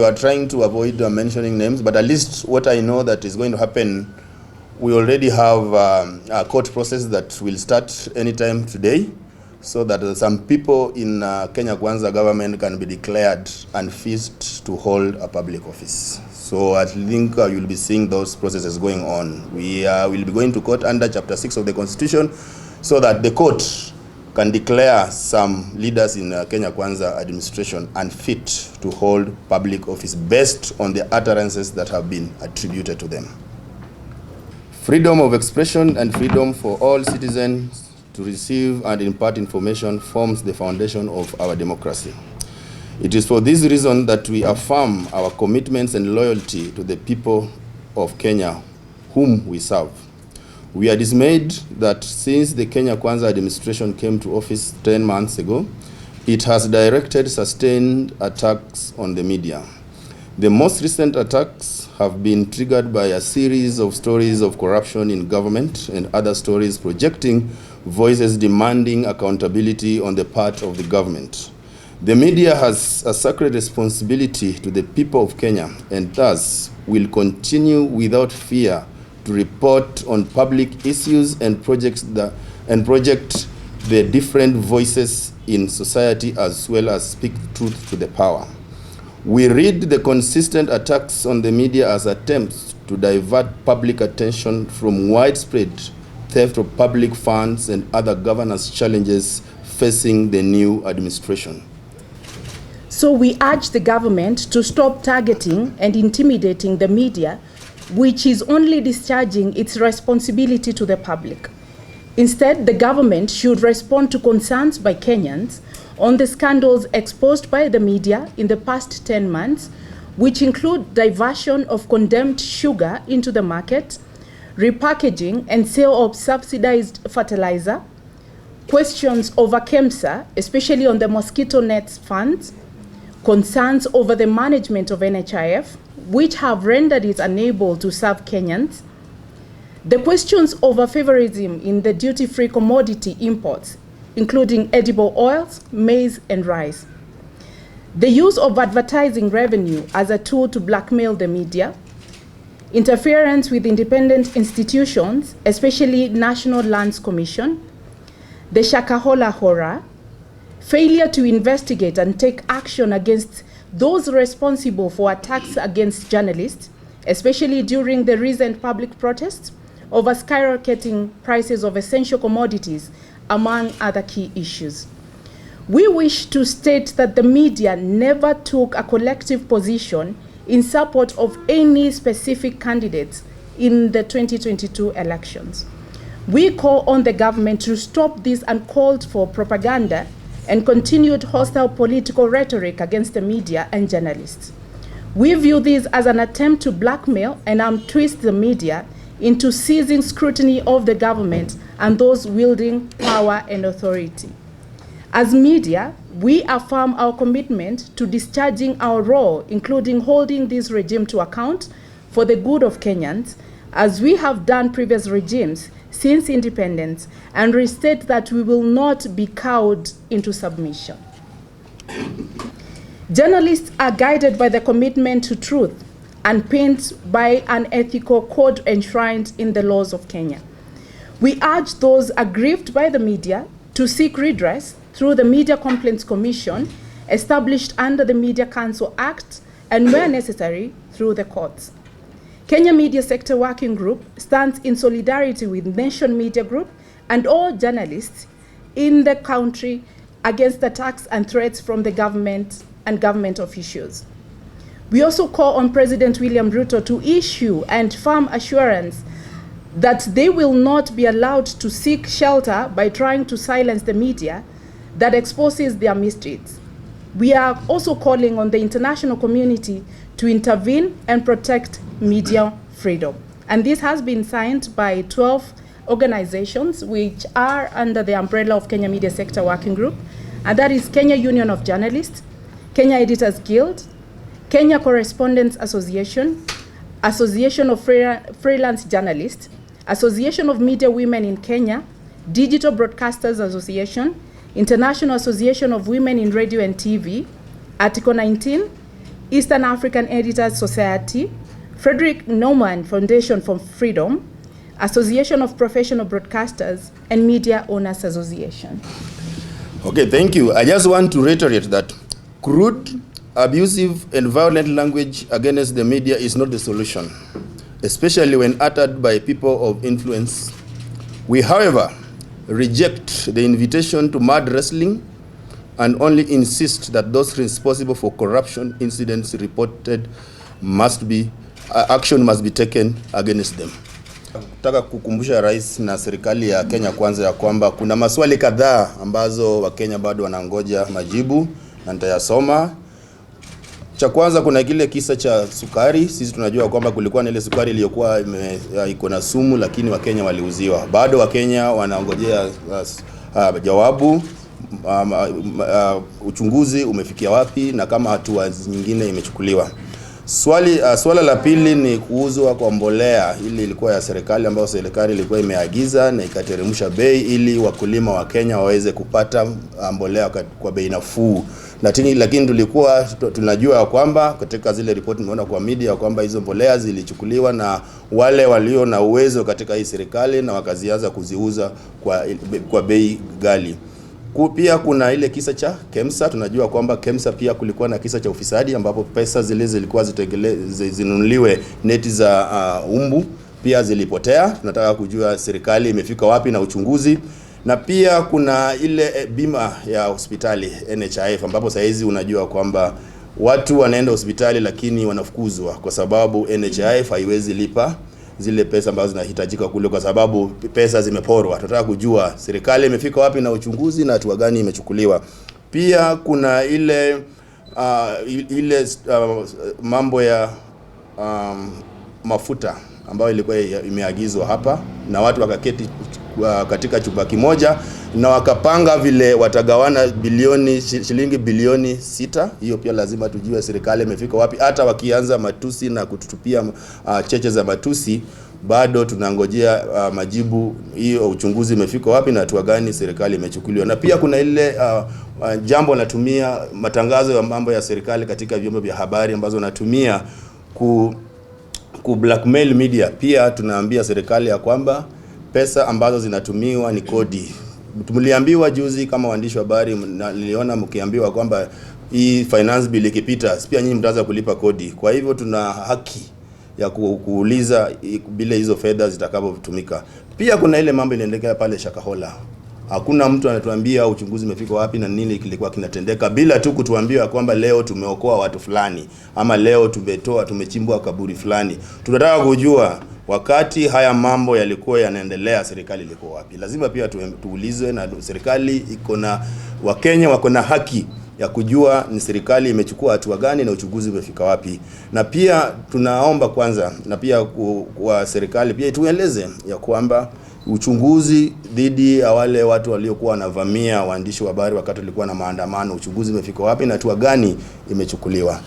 We are trying to avoid mentioning names, but at least what I know that is going to happen, we already have a court process that will start anytime today, so that some people in Kenya Kwanza government can be declared unfit to hold a public office. So I think you'll be seeing those processes going on. We will be going to court under Chapter 6 of the Constitution, so that the court can declare some leaders in Kenya Kwanza administration unfit to hold public office based on the utterances that have been attributed to them. Freedom of expression and freedom for all citizens to receive and impart information forms the foundation of our democracy. It is for this reason that we affirm our commitments and loyalty to the people of Kenya whom we serve. We are dismayed that since the Kenya Kwanza administration came to office 10 months ago, it has directed sustained attacks on the media. The most recent attacks have been triggered by a series of stories of corruption in government and other stories projecting voices demanding accountability on the part of the government. The media has a sacred responsibility to the people of Kenya, and thus will continue without fear to report on public issues and project the different voices in society, as well as speak truth to the power. We read the consistent attacks on the media as attempts to divert public attention from widespread theft of public funds and other governance challenges facing the new administration. So we urge the government to stop targeting and intimidating the media, which is only discharging its responsibility to the public. Instead, the government should respond to concerns by Kenyans on the scandals exposed by the media in the past 10 months, which include diversion of condemned sugar into the market, repackaging and sale of subsidized fertilizer, questions over KEMSA, especially on the mosquito nets funds, concerns over the management of NHIF, which have rendered it unable to serve Kenyans, the questions over favorism in the duty-free commodity imports, including edible oils, maize, and rice, the use of advertising revenue as a tool to blackmail the media, interference with independent institutions, especially National Lands Commission, the Shakahola horror, failure to investigate and take action against those responsible for attacks against journalists, especially during the recent public protests over skyrocketing prices of essential commodities, among other key issues. We wish to state that the media never took a collective position in support of any specific candidates in the 2022 elections. We call on the government to stop this uncalled for propaganda and continued hostile political rhetoric against the media and journalists. We view this as an attempt to blackmail and twist the media into seizing scrutiny of the government and those wielding power and authority. As media, we affirm our commitment to discharging our role, including holding this regime to account for the good of Kenyans, as we have done previous regimes since independence, and restate that we will not be cowed into submission. Journalists are guided by the commitment to truth and paint by an ethical code enshrined in the laws of Kenya. We urge those aggrieved by the media to seek redress through the Media Complaints Commission established under the Media Council Act, and where necessary, through the courts. Kenya Media Sector Working Group stands in solidarity with Nation Media Group and all journalists in the country against attacks and threats from the government and government officials. We also call on President William Ruto to issue and firm assurance that they will not be allowed to seek shelter by trying to silence the media that exposes their misdeeds. We are also calling on the international community to intervene and protect media freedom. And this has been signed by 12 organizations which are under the umbrella of Kenya Media Sector Working Group, and that is Kenya Union of Journalists, Kenya Editors Guild, Kenya Correspondents Association, Association of Freelance Journalists, Association of Media Women in Kenya, Digital Broadcasters Association, International Association of Women in Radio and TV, Article 19, Eastern African Editors Society, Frederick Naumann Foundation for Freedom, Association of Professional Broadcasters, and Media Owners Association. Okay, thank you. I just want to reiterate that crude, abusive, and violent language against the media is not the solution, especially when uttered by people of influence. We, however, reject the invitation to mud wrestling and only insist that those responsible for corruption incidents reported action must be taken against them. Nataka kukumbusha rais na serikali ya Kenya kwanza ya kwamba kuna maswali kadhaa ambazo Wakenya bado wanangoja majibu na nitayasoma. Cha kwanza, kuna kile kisa cha sukari. Sisi tunajua kwamba kulikuwa na ile sukari iliyokuwa iko na sumu, lakini Wakenya waliuziwa. Bado Wakenya wanangojea jawabu. Uchunguzi umefikia wapi na kama hatua nyingine imechukuliwa. Swala la pili ni kuuzwa kwa mbolea. Ili ilikuwa ya serikali ambayo serikali ilikuwa imeagiza na ikateremsha bei ili wakulima wa Kenya waweze kupata mbolea kwa bei nafuu. Lakini tunajua kwamba katika zile ripoti tumeona kwa media kwamba hizo mbolea zilichukuliwa na wale walio na uwezo katika hii serikali na wakazianza kuziuza kwa bei ghali. Pia kuna ile kisa cha KEMSA. Tunajua kwamba KEMSA pia kulikuwa na kisa cha ufisadi ambapo pesa zilikuwa zinunuliwe neti za umbu pia zilipotea. Tunataka kujua serikali imefika wapi na uchunguzi. Na pia kuna ile bima ya hospitali NHIF ambapo saizi unajua kwamba watu wanaenda hospitali lakini wanafukuzwa kwa sababu NHIF haiwezi lipa zile pesa ambazo zinahitajika kule kwa sababu pesa zimeporwa. Tunataka kujua serikali imefika wapi na uchunguzi na hatua gani imechukuliwa. Pia kuna ile mambo ya mafuta ambayo ilikuwa imeagizwa hapa na watu wakaketi katika chumba kimoja na wakapanga vile watagawana shilingi bilioni 6. Hiyo pia lazima tujue serikali imefika wapi. Hata wakianza matusi na kututupia cheche za matusi, bado tunangojea majibu. Hiyo uchunguzi imefika wapi na hatua gani serikali imechukuliwa. Na pia kuna ile jambo natumia matangazo ya mambo ya serikali katika vyombo vya habari ambazo natumia ku blackmail media. Pia tunaambia serikali ya kwamba pesa ambazo zinatumiwa ni kodi. Tuliambiwa juzi kama waandishi wa habari, niliona mkiambiwa kwamba hii finance bill ikipita pia nyinyi mtaanza kulipa kodi. Kwa hivyo tuna haki ya kuuliza bila hizo fedha zitakavyotumika. Pia kuna ile mambo inaendelea pale Shakahola. Hakuna mtu anatuambia uchunguzi umefika wapi na nini kilikuwa kinatendeka, bila tu kutuambia kwamba leo tumeokoa watu fulani ama leo tumechimbua kaburi fulani. Tunataka kujua wakati haya mambo yalikuwa yanaendelea serikali ilikuwa wapi. Lazima pia tuulizwe, na serikali iko na Wakenya wako na haki ya kujua ni serikali imechukua hatua gani na uchunguzi umefika wapi. Na pia tunaomba kwanza na pia kwa serikali pia tueleze ya kwamba uchunguzi dhidi ya wale watu waliokuwa wanavamia waandishi wa habari wakati walikuwa na maandamano, uchunguzi umefika wapi na hatua gani imechukuliwa.